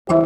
Welcome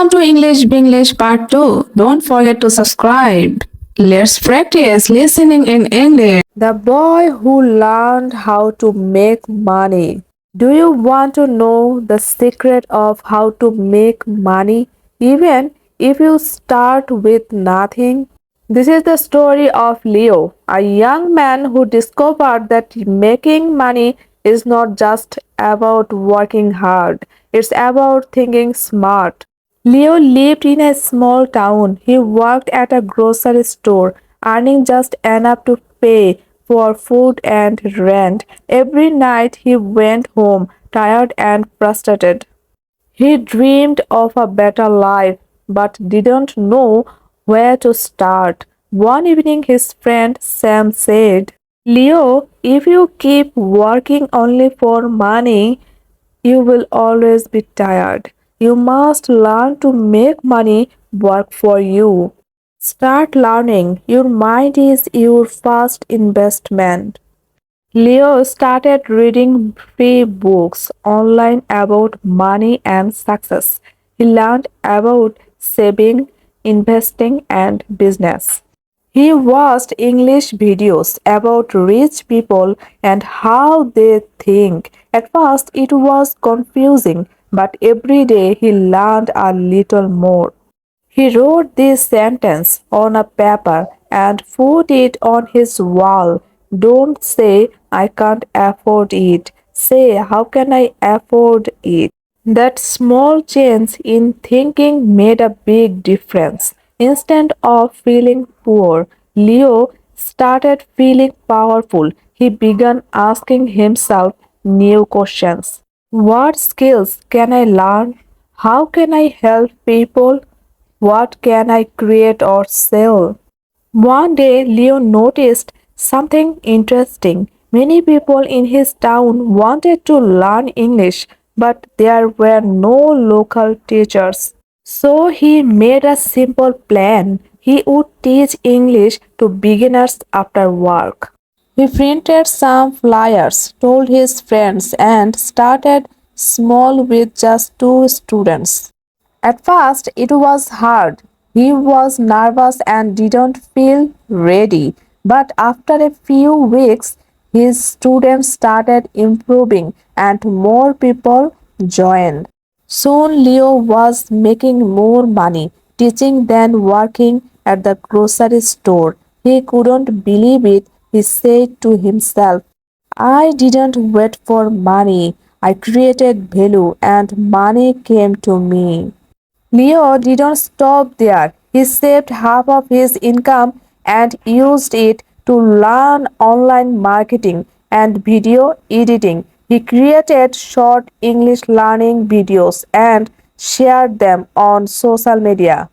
to English Binglish Part 2. Don't forget to subscribe. Let's practice listening in English. The boy who learned how to make money. Do you want to know the secret of how to make money even if you start with nothing? This is the story of Leo, a young man who discovered that making money is not just about working hard, it's about thinking smart. Leo lived in a small town. He worked at a grocery store, earning just enough to pay for food and rent. Every night he went home tired and frustrated. He dreamed of a better life but didn't know where to start. One evening, his friend Sam said, Leo, if you keep working only for money, you will always be tired. You must learn to make money work for you. Start learning. Your mind is your first investment. Leo started reading free books online about money and success. He learned about saving, investing, and business. He watched English videos about rich people and how they think. At first, it was confusing, but every day he learned a little more. He wrote this sentence on a paper and put it on his wall. Don't say, I can't afford it. Say, how can I afford it? That small change in thinking made a big difference. Instead of feeling poor, Leo started feeling powerful. He began asking himself new questions. What skills can I learn? How can I help people? What can I create or sell? One day, Leo noticed something interesting. Many people in his town wanted to learn English, but there were no local teachers. So he made a simple plan. He would teach English to beginners after work. He printed some flyers, told his friends, and started small with just 2 students. At first, it was hard. He was nervous and didn't feel ready. But after a few weeks, his students started improving and more people joined. Soon, Leo was making more money teaching than working at the grocery store. He couldn't believe it. He said to himself, I didn't wait for money. I created value and money came to me. Leo didn't stop there. He saved half of his income and used it to learn online marketing and video editing. He created short English learning videos and shared them on social media.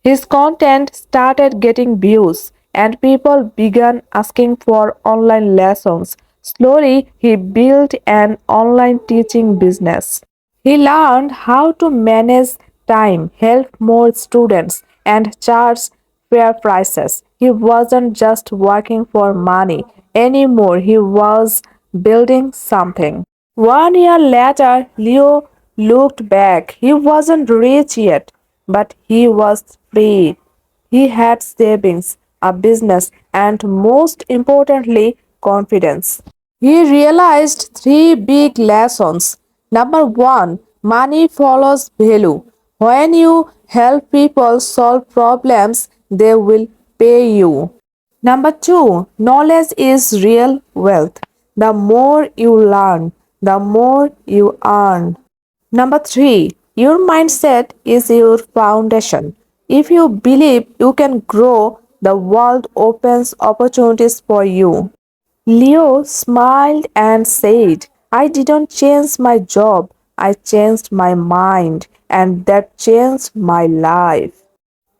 His content started getting views, and people began asking for online lessons. Slowly, he built an online teaching business. He learned how to manage time, help more students, and charge fair prices. He wasn't just working for money anymore, he was building something. 1 year later, Leo looked back. He wasn't rich yet, but he was free. He had savings, a business, and most importantly, confidence. He realized three big lessons. Number one, money follows value. When you help people solve problems, they will pay you. Number two, knowledge is real wealth. The more you learn, the more you earn. Number three, your mindset is your foundation. If you believe you can grow, the world opens opportunities for you. Leo smiled and said, I didn't change my job, I changed my mind, and that changed my life.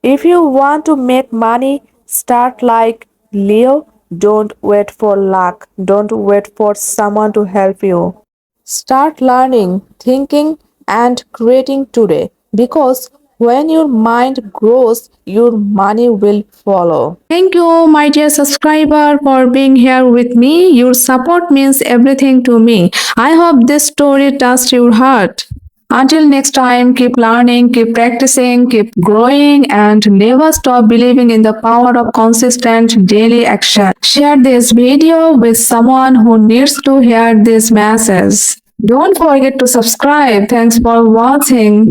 If you want to make money, start like Leo. Don't wait for luck. Don't wait for someone to help you. Start learning, thinking, and creating today because When your mind grows, your money will follow. Thank you, my dear subscriber, for being here with me. Your support means everything to me. I hope this story touched your heart. Until next time, keep learning, keep practicing, keep growing, and never stop believing in the power of consistent daily action. Share this video with someone who needs to hear this message. Don't forget to subscribe. Thanks for watching.